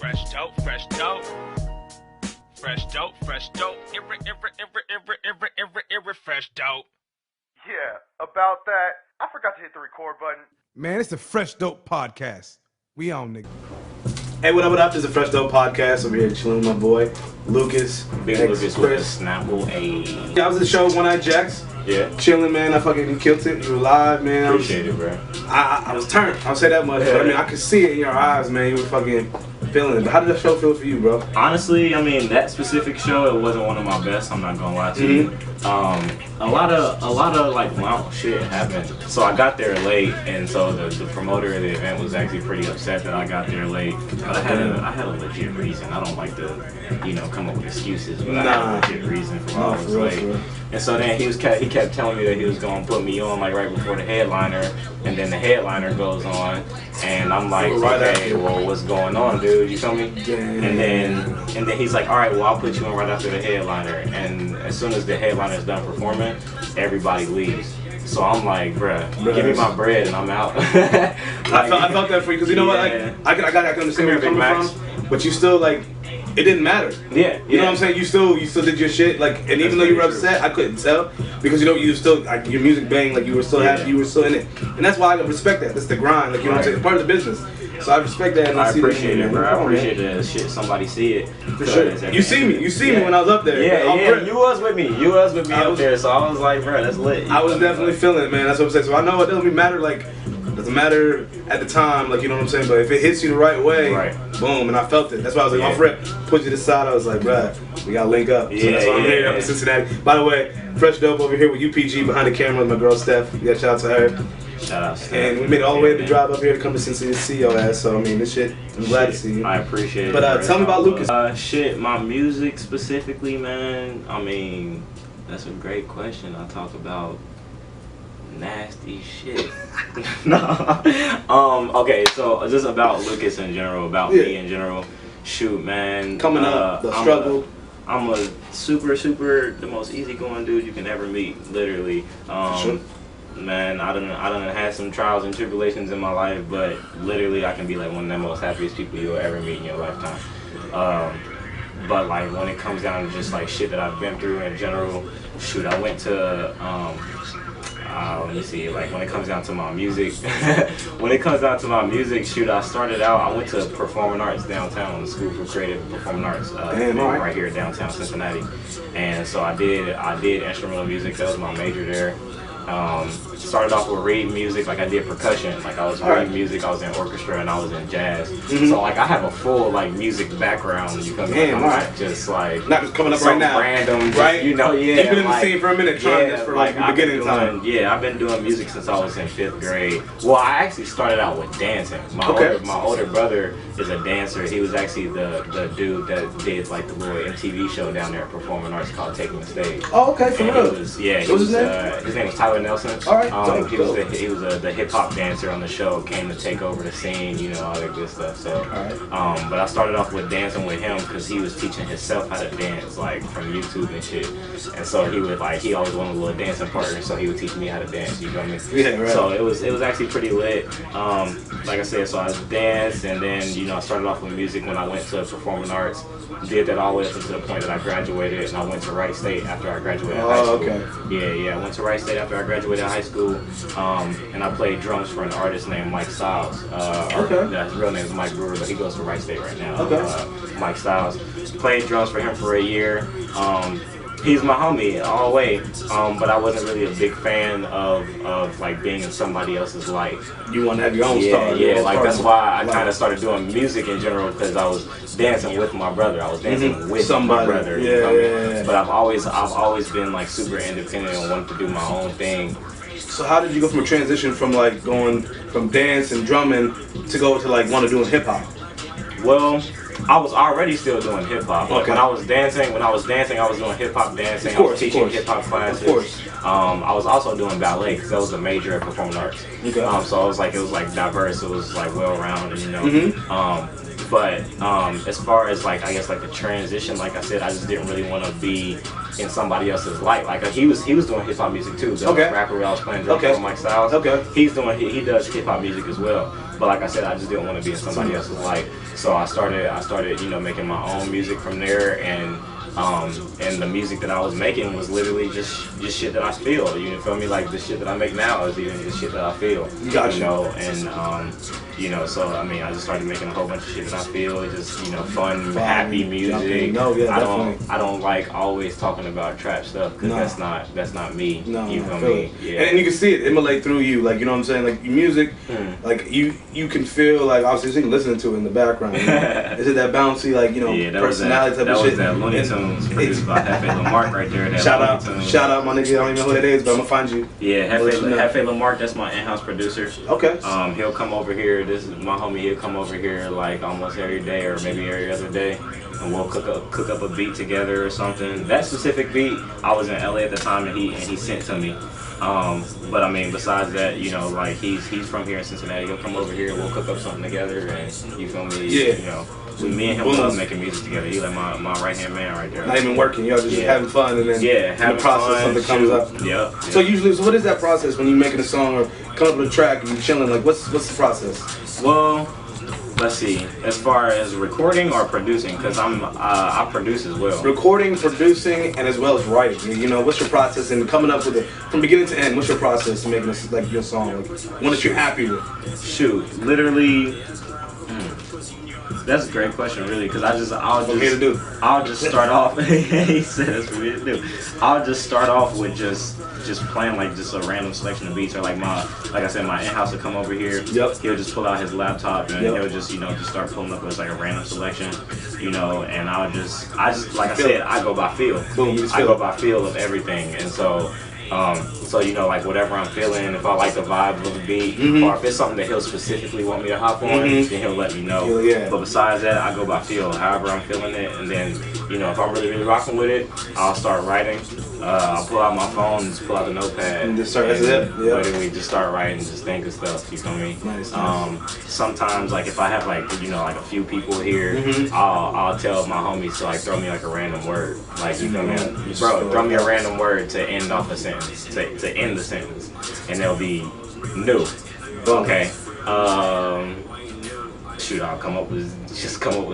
Fresh dope, fresh dope. Fresh dope, fresh dope. Fresh dope. Yeah, about that, I forgot to hit the record button. Man, it's the Fresh Dope Podcast. We on, nigga. Hey, what up? This is the Fresh Dope Podcast. Over here chilling with my boy, Lucas. Big Lucas with a Snapple. Ayy. Yeah, I was at the show, One Eye Jacks. Yeah. Chilling, man. I fucking killed it. You were live, man. Appreciate it, bro. I was turned. I'll say that much. Yeah. But, I mean, I could see it in your eyes, man. You were fucking feeling it. But how did that show feel for you, bro? Honestly, I mean, that specific show, it wasn't one of my best. I'm not gonna lie to you. A lot of like wild shit happened. So I got there late, and so the promoter of the event was actually pretty upset that I got there late. But I had a legit reason. I don't like to, come up with excuses, but I had a legit reason for why I was late. And so then he kept telling me that he was gonna put me on like right before the headliner, and then the headliner goes on, and I'm like, okay, well, what's going on, dude? You feel me? And then he's like, all right, well, I'll put you on right after the headliner. And as soon as the headliner's done performing, everybody leaves. So I'm like, bruh, give me my bread and I'm out. I felt that for you because you know what? Like, I can understand where you're coming from, but you still like. It didn't matter. Yeah. You know what I'm saying? You still did your shit. Like, and even though you were upset, I couldn't tell because you still like your music banged. Like you were still happy. You were still in it, and that's why I respect that. That's the grind. Like you know what I'm saying? It's part of the business. So I respect that. And I appreciate that, it, bro. I appreciate that shit. Somebody see it. For sure. You see me. You see me when I was up there. Yeah. You was with me. Up there. So I was like, bro, that's lit. I was definitely feeling it, man. That's what I'm saying. So I know it doesn't really matter. Like. Doesn't matter at the time, like, you know what I'm saying? But if it hits you the right way, boom, and I felt it. That's why I was like, my friend put you to the side. I was like, bruh, we gotta link up. So that's why I'm here up in Cincinnati. By the way, Fresh Dope over here with UPG behind the camera with my girl Steph. You got shout out to her. Shout out Steph. And we made it all the way to drive up here to come to Cincinnati to see your ass. So, I mean, this shit, I'm glad to see you. I appreciate it. But tell me about Lucas. My music specifically, man, I mean, that's a great question. I talk about nasty shit. Okay, so just about Lucas in general, about me in general. Shoot, man. Coming up, the struggle. I'm a super, the most easygoing dude you can ever meet, literally. Man, I done had some trials and tribulations in my life, but literally I can be like one of the most happiest people you'll ever meet in your lifetime. But like when it comes down to just like shit that I've been through in general, shoot, I went to let me see, like when it comes down to my music, shoot, I started out, I went to performing arts downtown, the School for Creative Performing Arts, right here downtown Cincinnati. And so I did instrumental music, that was my major there. Started off with reed music, like I did percussion, like I was reed music, I was in orchestra, and I was in jazz. So like I have a full like music background. You come I'm not just coming up right now, random, right? You've been in the scene for a minute, trying this for like the beginning time. Yeah, I've been doing music since I was in 5th grade. Well, I actually started out with dancing. My older brother is a dancer. He was actually the dude that did like the little MTV show down there at Performing Arts called Taking the Stage. Oh, okay, for real. What was his name? His name was Tyler Nelson. All right. He was the hip hop dancer on the show, came to take over the scene, all that good stuff. So, but I started off with dancing with him because he was teaching himself how to dance, like from YouTube and shit. And so he always wanted a little dancing partner, so he would teach me how to dance. You feel me? Yeah, right. So it was actually pretty lit. Like I said, so I danced, and then I started off with music when I went to performing arts. Did that all the way up to the point that I graduated, and I went to Wright State after I graduated high school. Okay. Yeah, I went to Wright State after I graduated high school, and I played drums for an artist named Mike Styles. His real name is Mike Brewer, but he goes to Wright State right now. Mike Styles. Played drums for him for a year. He's my homie all the way, but I wasn't really a big fan of like being in somebody else's life. You want to have your own style. Yeah, like that's why I kind of started doing music in general, because I was dancing with my brother. I was dancing with my brother. Yeah. But I've always been like super independent and wanted to do my own thing. So how did you go from a transition from like going from dance and drumming to go to like want to doing hip hop? Well, I was already still doing hip hop. Like when I was dancing, I was doing hip hop dancing. I was teaching hip hop classes. I was also doing ballet because that was a major at performing arts. So it was like diverse. It was like well rounded, But as far as like I guess like the transition, like I said, I just didn't really want to be in somebody else's light. Like he was doing hip hop music too. The rapper I was playing drums for, Mike Styles. He does hip hop music as well. But like I said, I just didn't want to be in somebody else's life. So I started, you know, making my own music from there, and the music that I was making was literally just shit that I feel. You feel me? Like the shit that I make now is even the shit that I feel. Gotcha. You know, and you know, so I mean, I just started making a whole bunch of shit that I feel. It's just, you know, fun, happy music. No, yeah, I don't like always talking about trap stuff because that's not me. No, you feel me? Yeah. And you can see it emanate through you, like, you know what I'm saying? Like your music, like you can feel, like, obviously you can listen to it in the background. You know? Is it that bouncy, like, you know, personality type of shit? That was that Looney Tunes produced by Hefe Lamarck right there. That shout out my nigga. I don't even know who that is, but I'm gonna find you. Yeah, Hefe Lamarck, that's my in-house producer. Okay. He'll come over here. This is my homie. He'll come over here like almost every day or maybe every other day, and we'll cook up a beat together or something. That specific beat, I was in LA at the time, and he sent to me. But I mean, besides that, you know, like he's from here in Cincinnati. He'll come over here. We'll cook up something together, and you feel me? Yeah. You know, me and him love making music together. He's like my right hand man right there. Not even working, y'all just having fun, and then having the process fun, something comes up. Yeah. So usually, what is that process when you're making a song or coming up with a track and you're chilling? Like, what's the process? Well, let's see. As far as recording or producing, because I produce as well. Recording, producing, and as well as writing. You know, what's your process in coming up with it from beginning to end? What's your process in making this, like, your song, like one that you're happy with? Shoot, literally. That's a great question, really, because I'll just start off. He said that's for me to do. I'll just start off with just playing like just a random selection of beats, or like I said, my in-house will come over here. Yep. He'll just pull out his laptop and he'll just, you know, just start pulling up with like a random selection, you know, and I just like I said, I go by feel. Boom, I go by feel of everything, and so. So you know, like whatever I'm feeling, if I like the vibe of the beat, or if it's something that he'll specifically want me to hop on, then he'll let me know. Yeah. But besides that, I go by feel, however I'm feeling it, and then, you know, if I'm really rocking with it, I'll start writing. I'll pull out my phone, just pull out the notepad, and just start. That's it. Yeah. Literally just start writing, just think of stuff. You feel me? Nice. Sometimes, like if I have like, you know, like a few people here, I'll tell my homies to like throw me like a random word, like, you feel me, bro, throw me a random word to end off a sentence, to end the sentence, and they'll be new. Okay. Shoot, I'll come up with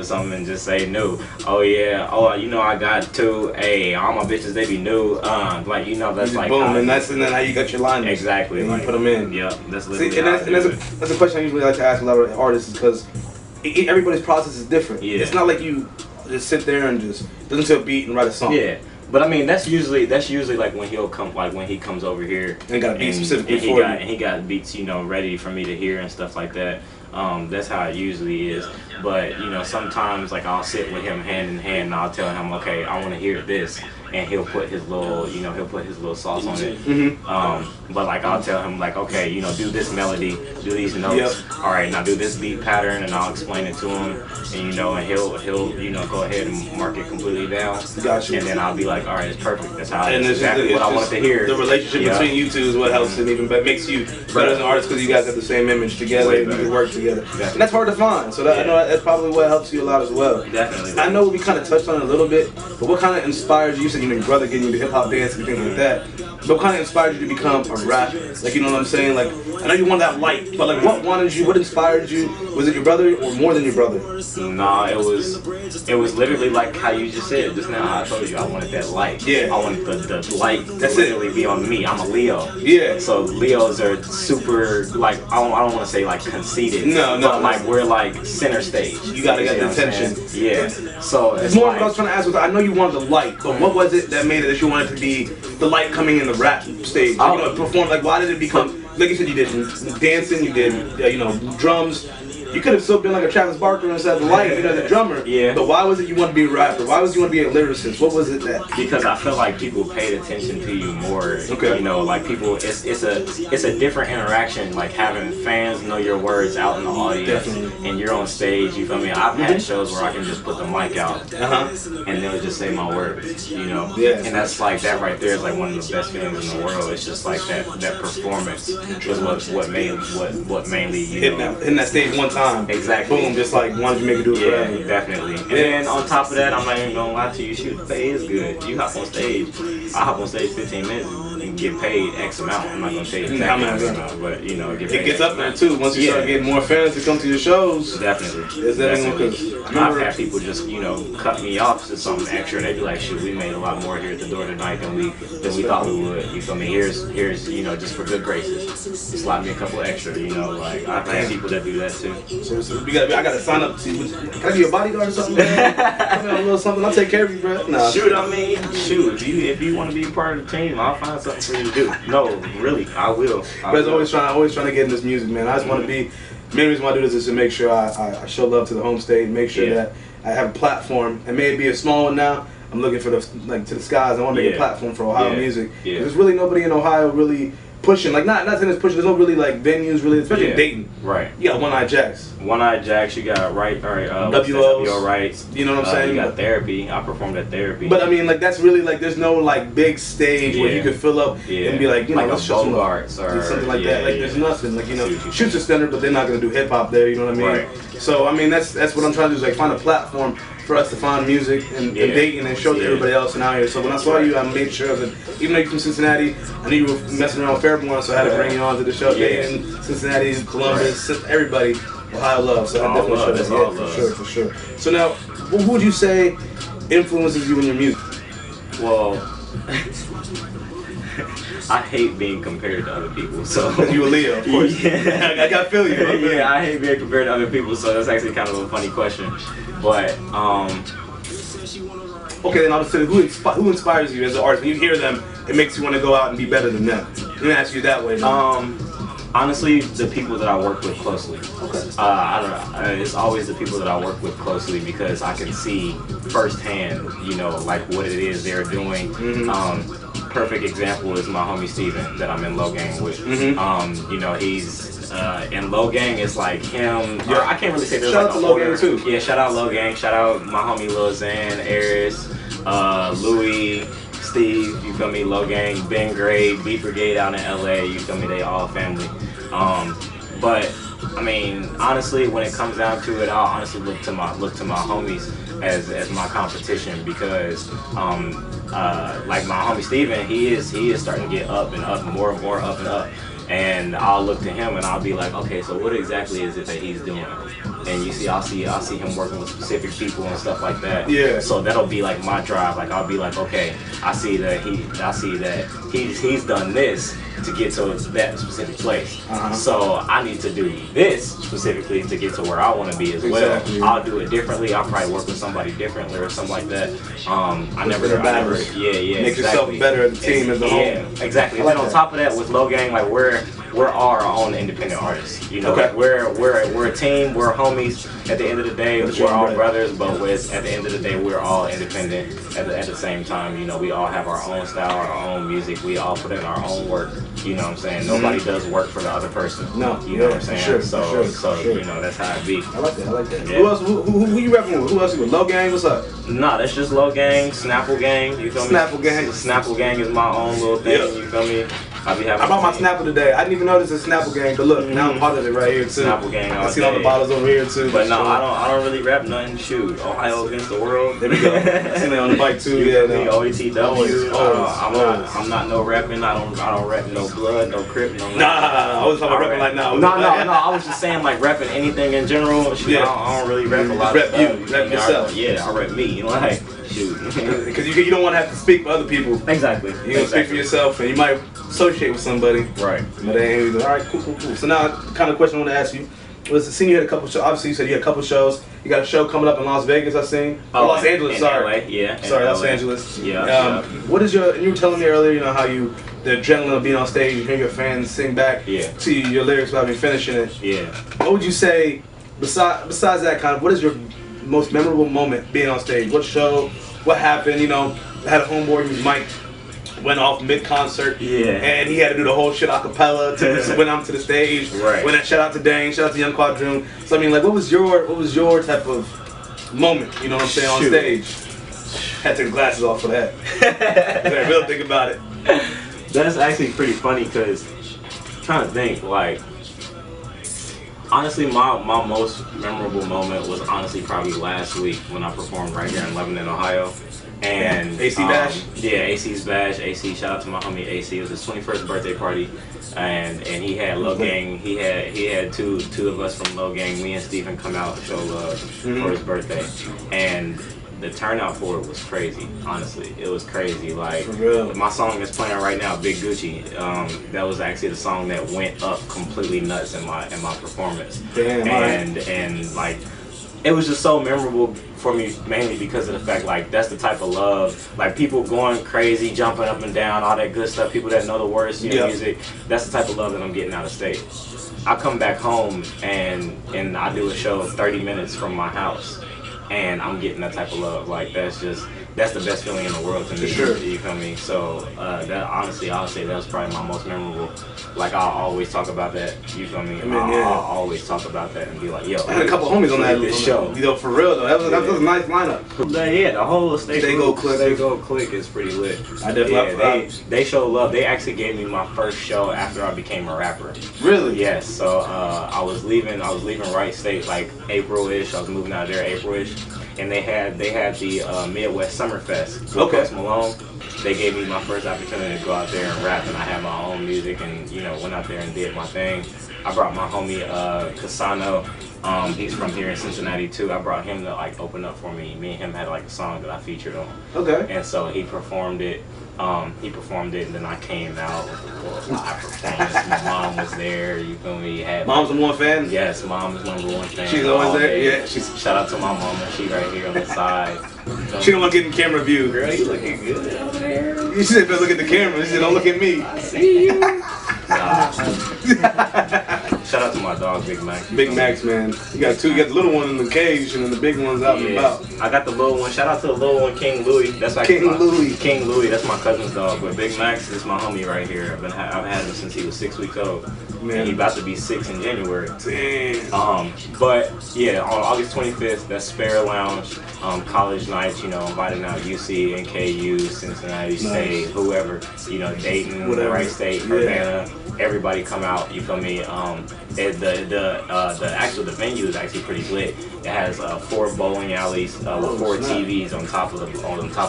something and just say new. Oh yeah. Oh, you know, I got two. Hey, all my bitches, they be new. Like, you know, that's like boom, and then how you got your line. Exactly. And like, you put them in. Yeah, that's literally. See, that's a question I usually like to ask a lot of artists, because everybody's process is different. Yeah. It's not like you just sit there and just listen to a beat and write a song. Yeah. But I mean, that's usually like when he comes over here and got a beat specifically for you. And he got beats, you know, ready for me to hear and stuff like that. That's how it usually is. But, you know, sometimes like I'll sit with him hand in hand and I'll tell him, okay, I want to hear this, and he'll put his little sauce on it. But like I'll tell him like, okay, you know, do this melody, do these notes. All right, now do this beat pattern, and I'll explain it to him, and you know, and he'll you know, go ahead and mark it completely down. Gotcha. And then I'll be like, all right, it's perfect. That's how. That's exactly what I wanted to hear. The relationship between you two is what helps and even makes you better as an artist, because you guys have the same image together and you can work together. Definitely. And that's hard to find. So that, I know that's probably what helps you a lot as well. Definitely. I know we kind of touched on it a little bit, but what kind of inspired you? You said, you know, your brother getting you to hip hop dance and things like that. But what kind of inspired you to become a rapper? Like, you know what I'm saying? Like, I know you want that light, but like, what inspired you? Was it your brother or more than your brother? Nah, it was literally like how you just said just now. How I told you I wanted that light. Yeah. I wanted the light to That's literally be on me. I'm a Leo. Yeah. So Leos are super, like, I don't want to say like conceited. No. But like we're like center stage. You gotta get the attention. Yeah. So it's more like, what I was trying to ask was, I know you wanted the light, but what was it that made it that you wanted to be the light coming in the rap stage? Like, you know, perform. Like, why did it become? Like you said, you did dancing, you did you know, drums. You could have still been like a Travis Barker instead of the light, you know, the drummer. Yeah. But why was it you want to be a rapper? Why was you want to be a lyricist? What was it that? Because I feel like people paid attention to you more. Okay. You know, like people, it's a different interaction. Like having fans know your words out in the audience, and you're on stage. You feel me? I've had shows where I can just put the mic out, and they'll just say my words. You know. Yeah. And that's like that right there is like one of the best feelings in the world. It's just like that performance was what mainly you hitting that stage one time. time. Exactly. Boom, just like wanted to make it do it forever. Definitely. And then on top of that, I'm not even gonna lie to you, shoot, the pay is good. You hop on stage, I hop on stage 15 minutes and get paid X amount. I'm not gonna tell you exactly X amount, but you know, get paid. It gets up there too. Once you start getting more fans to come to your shows. Definitely. It's definitely. I've had people just, you know, cut me off to something extra. They'd be like, shoot, we made a lot more here at the door tonight than we thought we would. You feel me? Here's you know, just for good graces. Slide me a couple extra, you know, like I've had people that do that too. So I gotta sign up. Can I be a bodyguard or something? Come on, a little something. I'll take care of you, bro. Nah. Shoot, I mean, if you want to be a part of the team, I'll find something for you to do. No, really, I will. But always trying to get in this music, man. I just want to be. The main reason why I do this is to make sure I show love to the home state, make sure that I have a platform, and maybe a small one now. I'm looking for to the skies. I want to make a platform for Ohio music. There's really nobody in Ohio really pushing, like not saying it's pushing. There's no really like venues really, especially in Dayton. Right. You got One Eye Jacks. One Eye Jacks. You got WO Rights. You know what I'm saying? You got Therapy. I performed at Therapy. But I mean, like that's really like there's no like big stage where you could fill up and be like, you know, like let's show or something like that. Like there's nothing. Like, you know, Shoots a Center, but they're not gonna do hip hop there. You know what I mean? Right. So I mean, that's what I'm trying to do is like find a platform for us to find music and Dayton and show to everybody else and out here. So when I saw you, I made sure that even though you're from Cincinnati, I knew you were messing around with Fairborn, so I had to bring you on to the show. Dayton, Cincinnati, Columbus, everybody, Ohio love. So I definitely showed that. For sure. So now, who would you say influences you in your music? Well, I hate being compared to other people. So you a Leo, of course. I gotta feel you. I hate being compared to other people. So that's actually kind of a funny question. But okay, then I'll just say who inspires you as an artist? When you hear them, it makes you want to go out and be better than them. Let me ask you that way. Honestly, the people that I work with closely. Okay. I don't know. It's always the people that I work with closely because I can see firsthand, you know, like what it is they're doing. Perfect example is my homie Steven that I'm in Low Gang with. You know, he's in Low Gang. It's like him. Or I can't really say there's shout like out to Low Gang too. Yeah, shout out Low Gang. Shout out my homie Lil Xan, Aris, Louis, Steve, you feel me, Low Gang, Ben Gray, Beat Brigade out in LA, you feel me, they all family. But I mean, honestly, when it comes down to it, I'll honestly look to my homies as my competition because like my homie Steven, he is starting to get up and up, more and more up and up. And I'll look to him and I'll be like, okay, so what exactly is it that he's doing? And you see, I'll see him working with specific people and stuff like that. Yeah. So that'll be like my drive. Like I'll be like, okay, I see that he's done this to get to that specific place. So I need to do this specifically to get to where I want to be as well. I'll do it differently. I'll probably work with somebody differently or something like that. I never, make yourself better as a team, as a whole. Yeah, exactly. And then on top of that, with Low Gang, like we're our own independent artists. You know, like we're a team. We're homies. At the end of the day, we're all brothers. But at the end of the day, we're all independent. At the same time, you know, we all have our own style, our own music. We all put in our own work. You know what I'm saying? Nobody does work for the other person. No. You know what I'm saying? Sure, so you know, that's how it be. I like that. Yeah. Who else? Who you rapping with? Who else you with? Low Gang? What's up? Nah, that's just Low Gang, Snapple Gang. You feel me? Snapple Gang is my own little thing. You feel me? I brought my Snapple today. I didn't even know this is Snapple Gang, but look, now I'm part of it right here too. Snapple Gang. I see all the bottles over here too. But no, I don't really rap nothing. Shoot, Ohio against the world. There we go. I seen it on the bike too. OETW. I'm not no rapping. I don't rap no blood, no crip, no. Nah. I was talking about rapping like now. No. I was just saying like rapping anything in general. Shoot, I don't really rap a lot. Rap yourself. I rap me. Like. Because you don't want to have to speak for other people. Exactly. You gonna speak for yourself, and you might associate with somebody. Right. But they ain't. All right, cool. So now, the kind of question I want to ask you was: seeing you had a couple shows. Obviously, you said you had a couple shows. You got a show coming up in Las Vegas. I seen. Los Angeles. Sorry. LA, yeah. Sorry, Los Angeles. Yeah. What is your? You were telling me earlier, you know how the adrenaline of being on stage, you hear your fans sing back to you, your lyrics without me finishing it. Yeah. What would you say besides that kind of? What is your most memorable moment being on stage? What show? What happened? You know, I had a homeboy whose mic went off mid-concert, and he had to do the whole shit a cappella when I'm to the stage. Right. When shout out to Dane, shout out to Young Quadroon. So I mean, like, what was your type of moment? You know what I'm saying on stage? Had to take the glasses off for that. I really think about it. That's actually pretty funny because I'm trying to think like Honestly, my most memorable moment was honestly probably last week when I performed right here in Lebanon, Ohio. And AC Bash? Yeah, AC's Bash. AC, shout out to my homie AC. It was his 21st birthday party. And he had Low Gang. He had two of us from Low Gang, me and Stephen, come out and show love for his birthday. And the turnout for it was crazy. Honestly, it was crazy. Like, for real. My song is playing right now, Big Gucci. That was actually the song that went up completely nuts in my performance. Damn. And like, it was just so memorable for me, mainly because of the fact, like, that's the type of love, like, people going crazy, jumping up and down, all that good stuff, people that know the words to your music, that's the type of love that I'm getting out of state. I come back home and I do a show 30 minutes from my house, and I'm getting that type of love. Like, that's the best feeling in the world to me. Sure. You feel me? So that honestly, I'll say that was probably my most memorable. Like, I'll always talk about that. You feel me? I'll always talk about that and be like, yo. I had a couple homies on that show. You know, for real though, that was a nice lineup. Yeah, the whole Stay Go Click is pretty lit. I definitely. They show love. They actually gave me my first show after I became a rapper. Really? Yes. So I was leaving Wright State like April-ish. I was moving out of there April-ish. And they had the Midwest Summerfest with Post Malone. They gave me my first opportunity to go out there and rap, and I had my own music, and went out there and did my thing. I brought my homie Casano. He's from here in Cincinnati too. I brought him to like open up for me. Me and him had like a song that I featured on. Okay. And so he performed it. And then I came out with a little live performance. My mom was there. You feel me? Mom's number one fan? Yes, mom is number one fan. She's always there? Yeah. Shout out to my mama. She right here on the side. She don't want to get in camera view. Girl, you looking good over there. You said, look at the camera. She said, don't look at me. I see you. Shout out to my dog, Big Max. Big Max, man. You got two. You got the little one in the cage, and then the big one's out and about. I got the little one. Shout out to the little one, King Louie. That's like King Louie. That's my cousin's dog. But Big Max is my homie right here. I've had him since he was 6 weeks old. Man, and he about to be 6 in January. Damn. But yeah, on August 25th, that's Spare Lounge, college nights. Inviting out UC, NKU, Cincinnati State, whoever. Dayton, Wright State, Urbana. Everybody come out. You feel me? The venue is actually pretty lit. It has 4 bowling alleys with 4 TVs on top of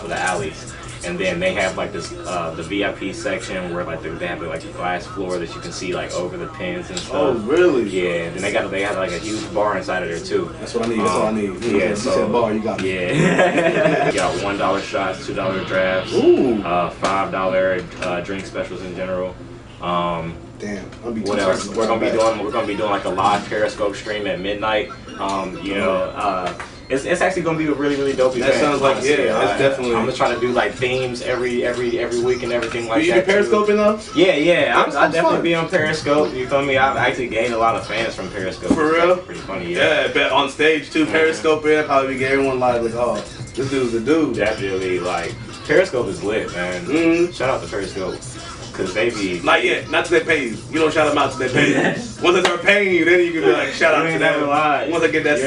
the alleys. And then they have like this the VIP section where like they have like a glass floor that you can see like over the pins and stuff. Oh really? Yeah. And then they have like a huge bar inside of there too. That's what I need. That's all I need. Yeah. You said bar, you got it. Yeah. You got $1 shots, $2 drafts, $5 drink specials in general. Damn. What else? We're gonna be doing like a live Periscope stream at midnight. It's actually gonna be a really, really dope event. That sounds like that's definitely. I'm gonna try to do like themes every week and everything like that. You be Periscoping though? Yeah. I'll definitely be on Periscope. You feel me? I've actually gained a lot of fans from Periscope. For real? Pretty funny. Yeah, I bet on stage too. Periscoping, probably get everyone like oh, this dude's a dude. Definitely, like Periscope is lit, man. Shout out to Periscope. Cause they be not yet, not till they pay you. You don't shout them out till they pay you. Once they start paying you, then you can be like shout out to them. Once I get that,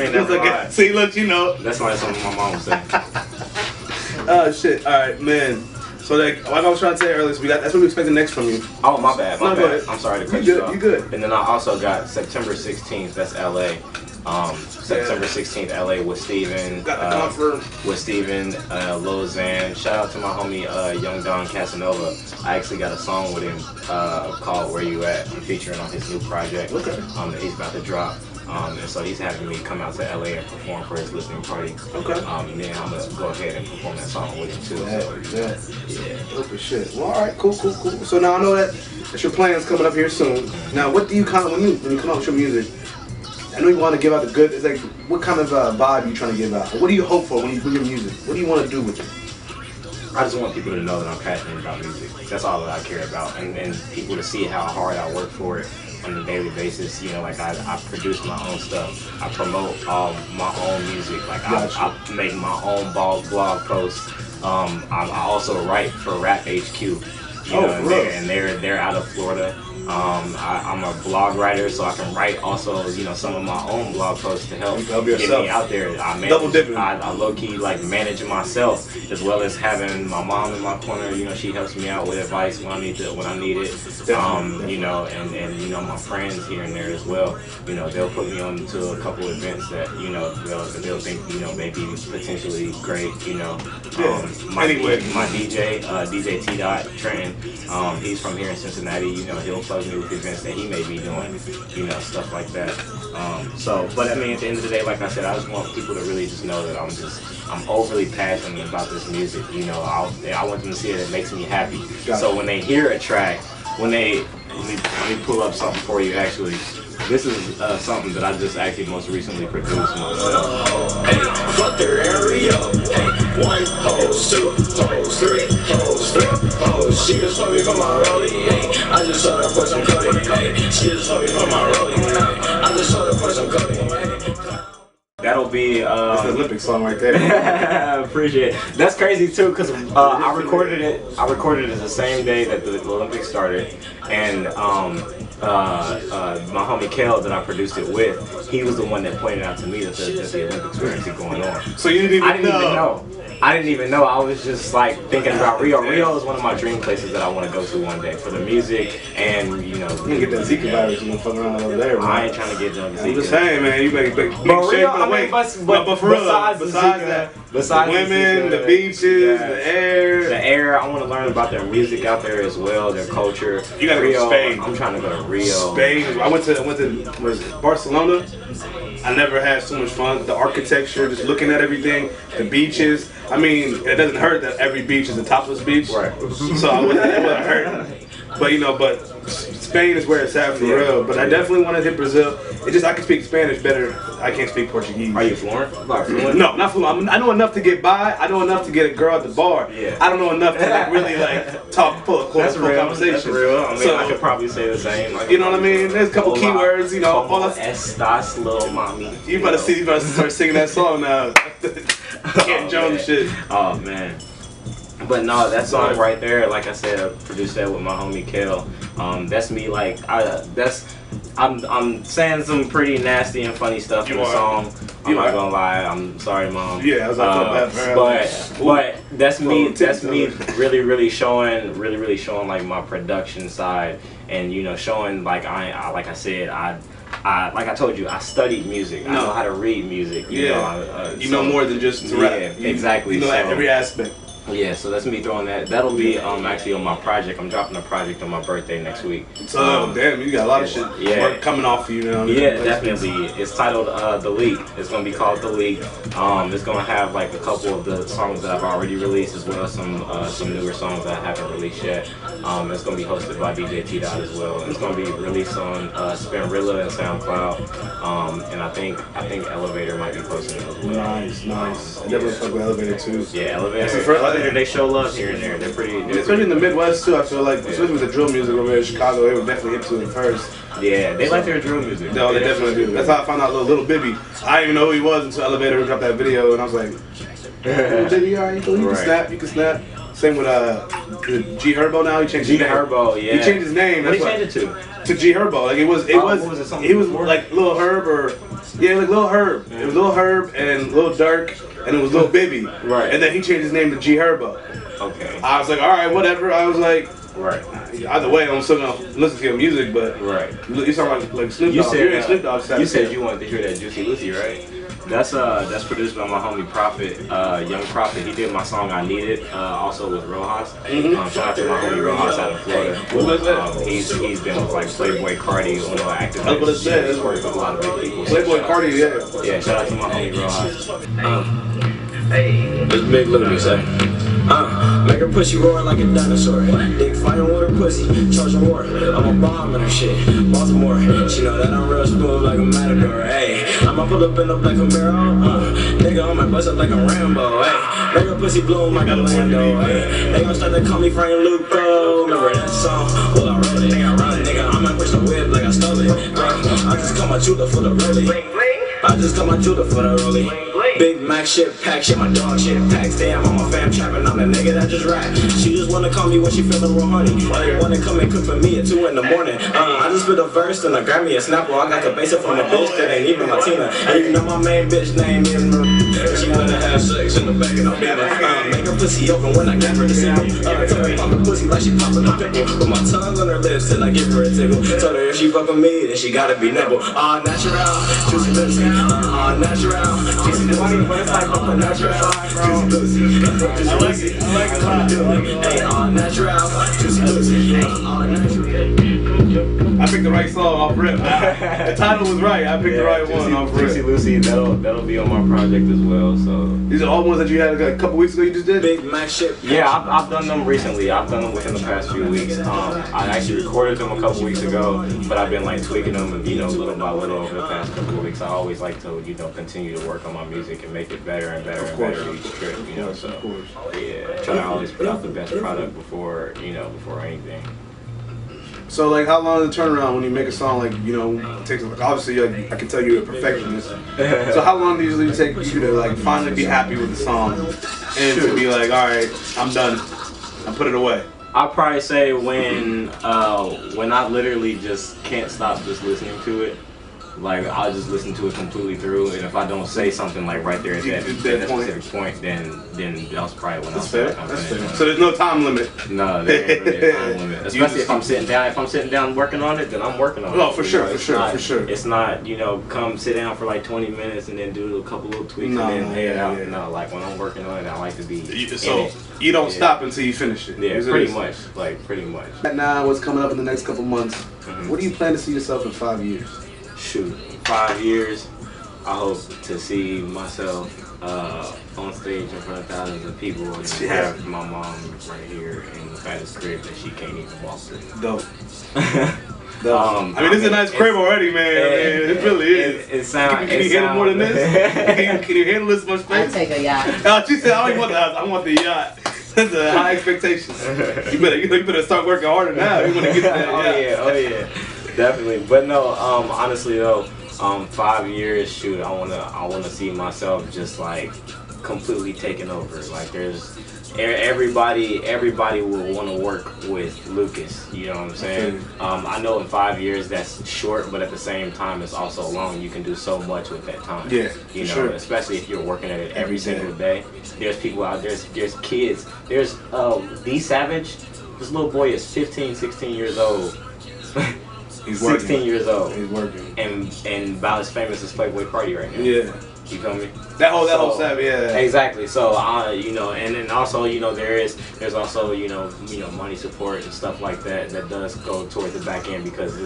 see, look, That's like something my mom was saying. Oh shit! All right, man. So like I was trying to say earlier, so that's what we expecting next from you. Oh my bad. Go ahead. I'm sorry to cut you off. You good? And then I also got September 16th. That's LA. September 16th, LA with Steven. Got the confirm. With Steven, Lil Xan. Shout out to my homie Young Don Casanova. I actually got a song with him called Where You At. I'm featuring on his new project. Okay. That he's about to drop. And so he's having me come out to LA and perform for his listening party. Okay. And then I'm gonna go ahead and perform that song with him too. Yeah. Dope as shit. Well, all right, cool. So now I know that your plan's coming up here soon. Now, what do you when you come out with your music? I know you want to give out the good. It's like, what kind of vibe are you trying to give out? What do you hope for when you do your music? What do you want to do with it? I just want people to know that I'm passionate about music. That's all that I care about, and people to see how hard I work for it on a daily basis. Like I produce my own stuff. I promote my own music. Like I make my own blog posts. I also write for Rap HQ. And they're out of Florida. I'm a blog writer, so I can write also, you know, some of my own blog posts to help Help get yourself. me out there. Double dipping. I low key like managing myself, as well as having my mom in my corner. You know, she helps me out with advice when I need it. Definitely. You know, and you know, my friends here and there as well. You know, they'll put me on to a couple events that, you know, they'll think, you know, maybe potentially great. You know, my DJ, DJ T. Dot Trenton, he's from here in Cincinnati. You know, he'll plug me with events that he may be doing. You know, stuff like that. But I mean, at the end of the day, like I said, I just want people to really just know that I'm overly passionate about this music. You know, I want them to see that it makes me happy. So when they hear a track, let me pull up something for you. Actually, this is something that I just actually most recently produced myself. Hey, fuck their area. Hey, 1 hoes, 2 hoes, 3 hoes, 4 hoes. She just fuck me for my rollie. Hey, I just saw her for some cutting. Hey, she just fuck me for my rollie. Hey, I just saw her for some cutting. That'll be That's the Olympic song right there. Appreciate it. That's crazy too, because I recorded it the same day that the Olympics started, and my homie Kel that I produced it with, he was the one that pointed out to me that the Olympics were actually going on. So you didn't even I didn't even know. I was just like thinking about Rio. Rio is one of my dream places that I want to go to one day for the music, and you know, you get that Zika virus and fuck around over there, man. I ain't trying to get them Zika. I'm just saying, man, you make big But shit. Rio, I mean, but for real, besides the women, the beaches, the air. I want to learn about their music out there as well, their culture. You gotta Rio, go to Spain. I'm trying to go to Rio. Spain. I went to was it Barcelona. I never had so much fun. The architecture, just looking at everything, the beaches. I mean, it doesn't hurt that every beach is a topless beach. Right. So it wouldn't hurt. But you know, Spain is where it's at for real. But I definitely want to hit Brazil. It's just I can speak Spanish better. I can't speak Portuguese. Are you fluent? No, not fluent. I know enough to get by. I know enough to get a girl at the bar. Yeah. I don't know enough to like really like talk full conversation. That's real. I mean, so, I could probably say the same. You know what I mean? There's a couple keywords. You know, all that. Estas, little mommy. You better start singing that song now. Ken Jones shit. Oh man. But no, that song right there, like I said, I produced that with my homie Kel. That's me, like I'm saying some pretty nasty and funny stuff in the song. I'm not gonna lie. I'm sorry, Mom. Yeah, I was like, but that's me. That's me really showing like my production side, and you know, showing like like I said, like I told you, I studied music. I know how to read music. You know more than just to rap. Exactly. You know every aspect. Yeah, so that's me throwing that. That'll be actually on my project. I'm dropping a project on my birthday next week. So damn, you got a lot of shit coming off for you now. Yeah, definitely. It's titled The Leak. It's gonna be called The Leak. It's gonna have like a couple of the songs that I've already released, as well as some newer songs that I haven't released yet. It's gonna be hosted by DJ T. Dot as well. It's gonna be released on Spinrilla and SoundCloud. And I think Elevator might be posting it as well. Nice. I definitely fuck with Elevator too. Yeah, Elevator. They show love here and there. They're pretty. Especially in the Midwest too. I feel like, especially with the drill music over there in Chicago, they would definitely hit to it first. Yeah, they like their drill music. No, they definitely do. That's how I found out Little Bibby. I didn't even know who he was until Elevator dropped that video, and I was like, Bibby, alright, you can snap. Same with G Herbo now. He changed his name. Herbo, yeah. He changed his name. What did he change it to? To G Herbo. Like it was he was like Lil Herb like Lil Herb. It was Lil Herb and Lil Durk, and it was Lil Bibby. Right. And then he changed his name to G Herbo. Okay. I was like, alright, whatever. I was like, right. Either way, I'm still gonna listen to your music, but you sound like Snoop Dogg. Snoop Dogg. You said you wanted to hear that Juicy Lucy, right? That's produced by my homie Prophet, Young Prophet. He did my song I Need It, also with Rojas. Shout out to my homie Rojas out of Florida. He's been with like Playboy Cardi, Uno Active. That's what it said. He's worked with a lot of big people. Playboy Cardi, yeah. Yeah, shout out to my homie Rojas. This big look at me say. Make her pussy roar like a dinosaur. Dick fighting with her pussy, charging war. I'm a bomb in her shit, Baltimore. She know that I'm real smooth like a matador. Hey, I'ma pull up in the black Camaro. Nigga, I might bust up like a Rambo. Hey, make her pussy bloom like a Lando. Hey, they gon' start to call me Frank Luca. Remember that song? Well, I wrote it. Nigga, I might push the whip like I stole it. I just call my jeweler for the rollie. I just call my jeweler for the rollie. Big Mac shit pack, shit, my dog shit packs. Damn, I'm a fam trapping, I'm the nigga that just rap. She just wanna call me when she feeling real horny. They wanna come and cook for me at 2 in the morning. I just spit a verse and I grab me a Snapple. I got the base up from a bitch that ain't even Latina. And you know my main bitch name is Maria. She wanna have sex in the back and I'm beating. Make her pussy open when I give her the signal. Tell her pop the pussy like she popping a pickle. Put my tongue on her lips and I give her a tickle. Told her if she fuck with me, then she gotta be nimble. Natural, juicy pussy. Natural, juicy pussy. But it's like natural, juicy pussy. I like it. Hey, natural, juicy pussy. Natural. I picked the right song off rip. The title was right. I picked the right one off rip. Juicy Lucy, that'll be on my project as well. So these are all ones that you had a couple weeks ago. You just did. Big Mac shit. Yeah, I've done them recently. I've done them within the past few weeks. I actually recorded them a couple weeks ago, but I've been like tweaking them, and little by little over the past couple of weeks. I always like to continue to work on my music and make it better and better and better each trip. So yeah, try to always put out the best product before anything. So like, how long is the turnaround when you make a song? Like, it takes, obviously, like, I can tell you're a perfectionist. So how long do you usually take you to like finally be happy with the song and to be like, all right, I'm done, I put it away? I'll probably say when I literally just can't stop just listening to it. Like, I'll just listen to it completely through, and if I don't say something like right there at that specific point, then that's probably when I'll say like I'm finished. So there's no time limit. No, there ain't really a time limit. Especially if I'm sitting down. If I'm sitting down working on it, then I'm working on it. Oh, for sure. It's not, come sit down for like 20 minutes and then do a couple little tweaks and then head out. Yeah. No, like when I'm working on it, I like to be. So you don't stop until you finish it. Yeah, pretty much. Now, what's coming up in the next couple months? What do you plan to see yourself in 5 years? Shoot, 5 years, I hope to see myself on stage in front of thousands of people and have my mom right here in the fattest crib that she can't even walk through. Dope. I mean, this is a nice crib already, man. It really is. It sounds. Can you handle more than this? Can you handle this much space? I'll take a yacht. Oh, she said, I don't even want the house. I want the yacht. That's a high expectations. You better start working harder now. You want to get to that yacht. Oh yeah. Definitely, but no. Honestly though, 5 years. Shoot, I wanna see myself just like completely taking over. Like there's everybody will want to work with Lucas. You know what I'm saying? I know in 5 years that's short, but at the same time it's also long. You can do so much with that time. Yeah, especially if you're working at it every single day. There's people out there. There's kids. There's D Savage. This little boy is 15, 16 years old. He's 16 years old. He's working. And about as famous as Playboy Cardi right now. Yeah. You feel me? That whole set, yeah. Exactly. So and then also, there's also, money support and stuff like that does go towards the back end because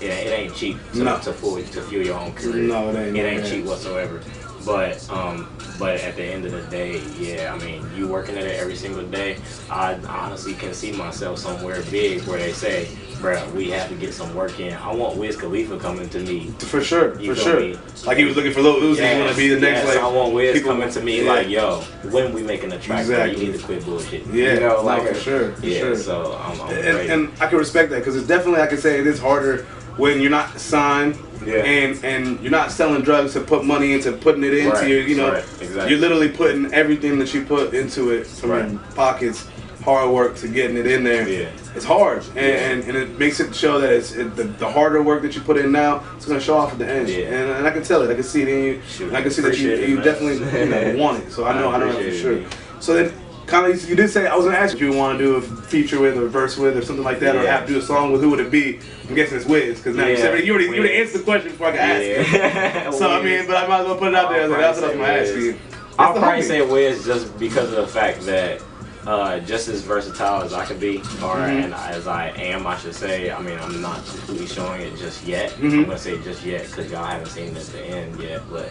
it ain't cheap to fuel your own career. No, it ain't. It ain't cheap whatsoever. But at the end of the day, yeah, I mean, you working at it every single day. I honestly can see myself somewhere big where they say, bruh, we have to get some work in. I want Wiz Khalifa coming to me. For sure. Like he was looking for Lil Uzi. He want to be the next. I want Wiz coming to me like, yo, when we making a track, bro, you need to quit bullshit. Yeah, for sure. So I'm ready. And I can respect that because it's definitely, I can say it is harder when you're not signed. Yeah. And you're not selling drugs to put money into putting it into your, exactly. You're literally putting everything that you put into it from your pockets, hard work to getting it in there. Yeah. It's hard, and it makes it show that it's the harder work that you put in now, it's gonna show off at the end. Yeah. And I can tell it. I can see it in you. Shoot, and I can see that you definitely want it. So I know that for sure. So then. Kind of, you did say, I was going to ask you if you want to do a feature with or a verse with or something like that, or have to do a song with. Who would it be? I'm guessing it's Wiz, because now you already answered the question before I could ask you. So I mean, but I might as well put it out there. That's what I was going to ask you. I'll probably say Wiz just because of the fact that just as versatile as I could be, or and as I am, I should say. I mean, I'm not completely showing it just yet. I'm going to say just yet because y'all haven't seen it at the end yet, but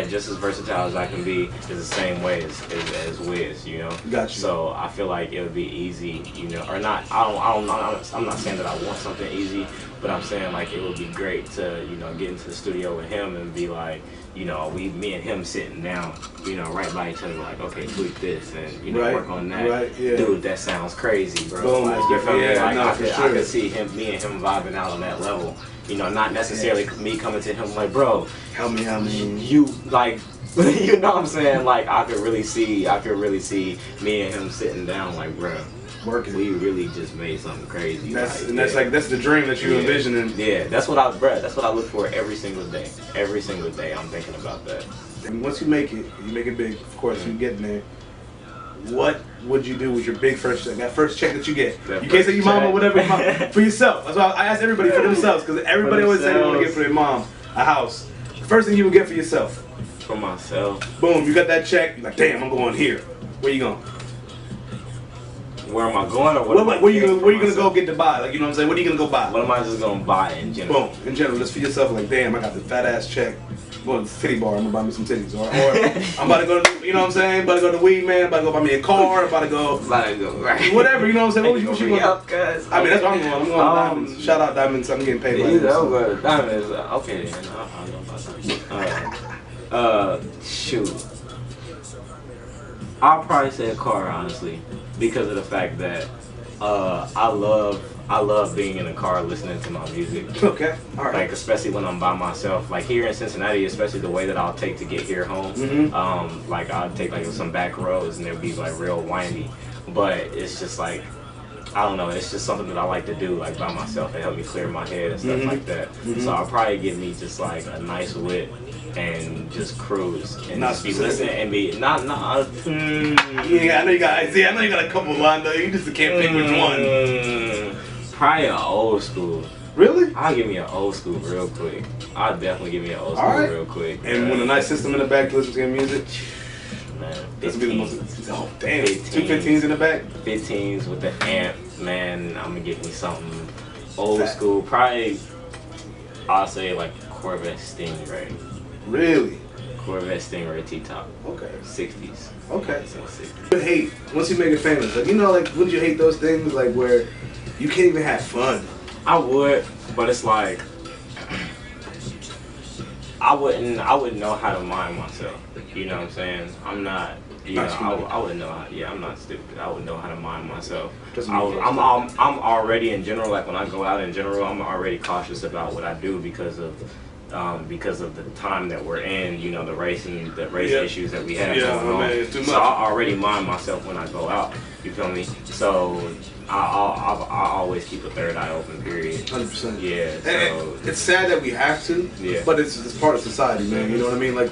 just as versatile as I can be is the same way as Wiz, Gotcha. So I feel like it would be easy, or not. I'm not saying that I want something easy, but I'm saying like it would be great to, get into the studio with him and be like, me and him sitting down, right by each other, like, okay, tweak this and work on that. Right, yeah. Dude, that sounds crazy, bro. Boom, Like, you feel me? Like, I could see me and him vibing out on that level. Not necessarily me coming to him like, bro, help me. You like You know what I'm saying? Like I could really see me and him sitting down, like, bruh, working. We really just made something crazy. That's the dream that you envisioning. Yeah, that's what I look for every single day. Every single day, I'm thinking about that. And once you make it big. Of course, you get in there. What would you do with your big first check? That first check that you get. You can't say your mom or whatever. For yourself. That's why I ask everybody for themselves, because everybody always say they want to get for their mom a house. The first thing you would get for yourself. For myself. Boom, you got that check. You're like, damn, I'm going here. Where you going? Where am I going, or what? Where you gonna go get to buy? Like, you know what I'm saying? What are you gonna go buy? What am I just gonna buy in general? Boom, in general, just for yourself. Like, damn, I got this fat ass check. I'm going to the titty bar. I'm gonna buy me some titties, or I'm about to go to, you know what I'm saying? About to go to Weed Man. About to go buy me a car. About to go right. Whatever, you know what I'm saying? What you going? I mean, that's what I'm going. I'm going to Diamonds. Shout out Diamonds. I'm getting paid. Yeah, I'm going to Diamonds. Okay, then. I'll go buy Diamonds. Shoot. I'll probably say a car, honestly, because of the fact that I love being in a car listening to my music. Okay, all right. Like, especially when I'm by myself. Like here in Cincinnati, especially the way that I'll take to get here home. Like I'll take like some back roads and it'll be like real windy. But it's just like, I don't know, it's just something that I like to do, like by myself. It helps me clear my head and stuff like that. So I'll probably get me just like a nice whip and just cruise and just be listening and be Yeah, I know you got a couple lined up. You just can't pick which one. Probably an old school. Really? I'll give me an old school real quick. I'll definitely give me an old school real quick. And with a nice system in the back to listen to your music. Man, that's be the most. Oh damn! 15s, 2 15s in the back. 15s with the amp, man. I'm gonna get me something old school. Probably, I'll say like Corvette Stingray. Really? Corvette Stingray T-top. Okay. 60s. Okay. 60s. You hate once you make it famous. Like, you know, like, wouldn't you hate those things like where you can't even have fun? I would, but it's like I wouldn't know how to mind myself. You know what I'm saying? I'm not. You know, I wouldn't know how. Yeah, I'm not stupid. I wouldn't know how to mind myself. I'm already in general, like when I go out in general, I'm already cautious about what I do because of the time that we're in, you know, the race issues that we have going on. Man, it's too much. So I already mind myself when I go out. You feel me? So I always keep a third eye open. Period. 100%. Yeah. So and it's sad that we have to. Yeah. But it's part of society, man. You know what I mean? Like,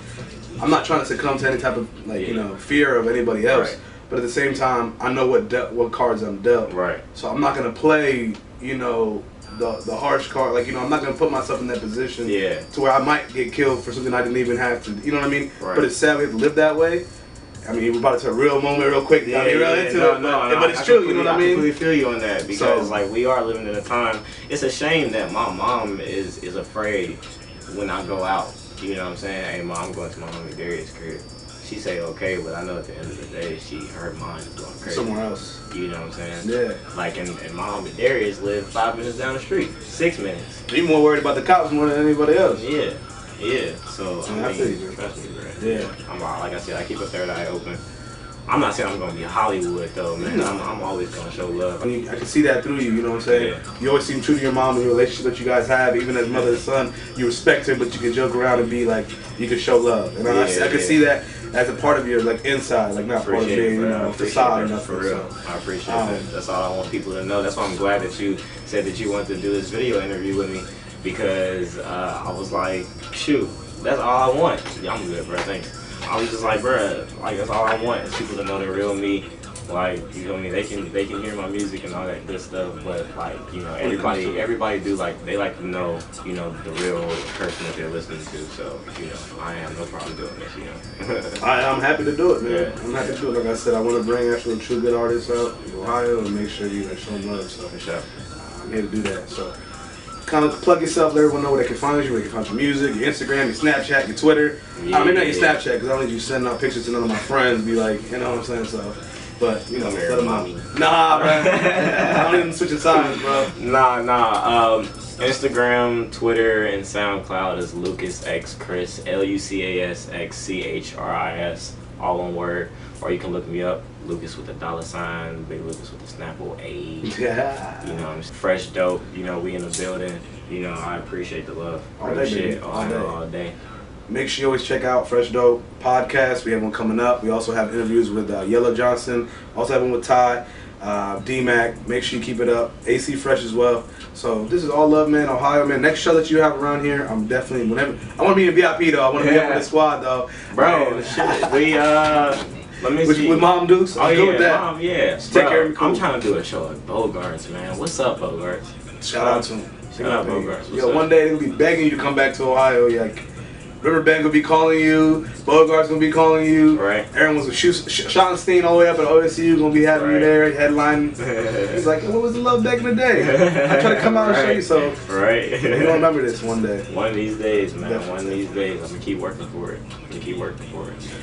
I'm not trying to succumb to any type of like you know fear of anybody else. Right. But at the same time, I know what cards I'm dealt. Right. So I'm not gonna play, you know, the harsh card. Like, you know, I'm not gonna put myself in that position. Yeah. To where I might get killed for something I didn't even have to. You know what I mean? Right. But it's sad we have to live that way. I mean, we're about to a real moment real quick. Yeah, but it's true. You know what I mean? I completely feel you on that because like we are living in a time. It's a shame that my mom is afraid when I go out. You know what I'm saying? Hey, mom, I'm going to my homie Darius' crib. She say okay, but I know at the end of the day, her mind is going crazy. Somewhere else. You know what I'm saying? Yeah. Like, and my homie Darius live 5 minutes down the street. 6 minutes. You more worried about the cops more than anybody else. Yeah. Yeah. So, I mean, trust me, bro. Yeah. Like I said, I keep a third eye open. I'm not saying I'm going to be Hollywood, though, man. No. I'm always going to show love. I mean, I can see that through you, you know what I'm saying? Yeah. You always seem true to your mom and the relationship that you guys have, even as mother and son. You respect her, but you can joke around and be like, you can show love. And I can see that as a part of your, like, inside, like, not part of being, you know, facade or nothing. For real. I appreciate that. That's all I want people to know. That's why I'm glad that you said that you wanted to do this video interview with me, because I was like, shoot, that's all I want. Yeah, I'm good, bro. Thanks. I was just like, bruh, like that's all I want is people to know the real me. Like, you know what I mean? They can hear my music and all that good stuff, but like, you know, everybody do like they like to know, you know, the real person that they're listening to. So, you know, I have no problem doing this, you know. I'm happy to do it, man. Yeah. I'm happy to do it. Like I said, I want to bring actual true good artists out in Ohio and make sure you guys show love. So for sure, I'm here to do that. So kind of plug yourself, let everyone know where they can find you, where they can find your music, your Instagram, your Snapchat, your Twitter. Yeah. I mean, not your Snapchat, because I don't need you sending out pictures to none of my friends, be like, you know what I'm saying? So, but, you know, let them know. Nah, bro. I don't even switching sides, bro. Nah. Instagram, Twitter, and SoundCloud is Lucas X Chris, LucasXChris, all one word. Or you can look me up, Lucas with a $, Big Lucas with a Snapple A. Yeah. You know, I'm fresh dope. You know, we in the building. You know, I appreciate the love. All day, all day. Make sure you always check out Fresh Dope Podcast. We have one coming up. We also have interviews with Yellow Johnson. Also have one with Ty, D-Mac. Make sure you keep it up. AC Fresh as well. So this is all love, man. Ohio, man. Next show that you have around here, I'm definitely, whenever. I want to be in VIP, though. I want to be up with the squad, though. Bro, shit. We, let me see. With Mom Dukes? Oh, yeah, with that. Mom, yeah. Take Bro, care of me, cool. I'm trying to do a show at Bogarts, man. What's up, Bogarts? Shout out to him. Shout out Bogarts. Yo, one day they'll be begging you to come back to Ohio. You're like, Riverbank will be calling you. Bogart's gonna be calling you. Right. Everyone's with Schottenstein all the way up at OSU gonna be having you there, headline. He's like, what was the love back in the day? I'm trying to come out and show you. So, right. You're gonna remember this one day. One of these days, man. Definitely. One of these days, I'm gonna keep working for it.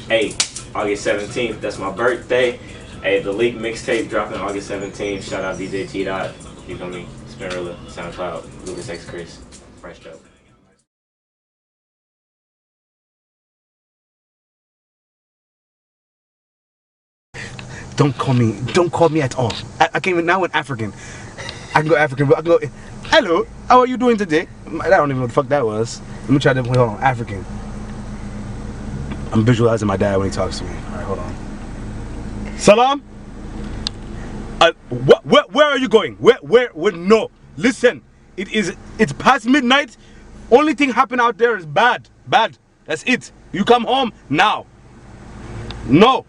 Hey, August 17th, that's my birthday. Hey, the Leak mixtape dropping August 17th. Shout out DJ T Dot. You feel me? Spinrilla, SoundCloud, Lucas X Chris, Fresh Dope. Don't call me at all. I can now in African. I can go African, but I can go, hello, how are you doing today? I don't even know what the fuck that was. Let me try to, hold on, African. I'm visualizing my dad when he talks to me. All right, hold on. Salam? Where are you going? Where, no. Listen, it's past midnight. Only thing happen out there is bad. That's it. You come home now. No.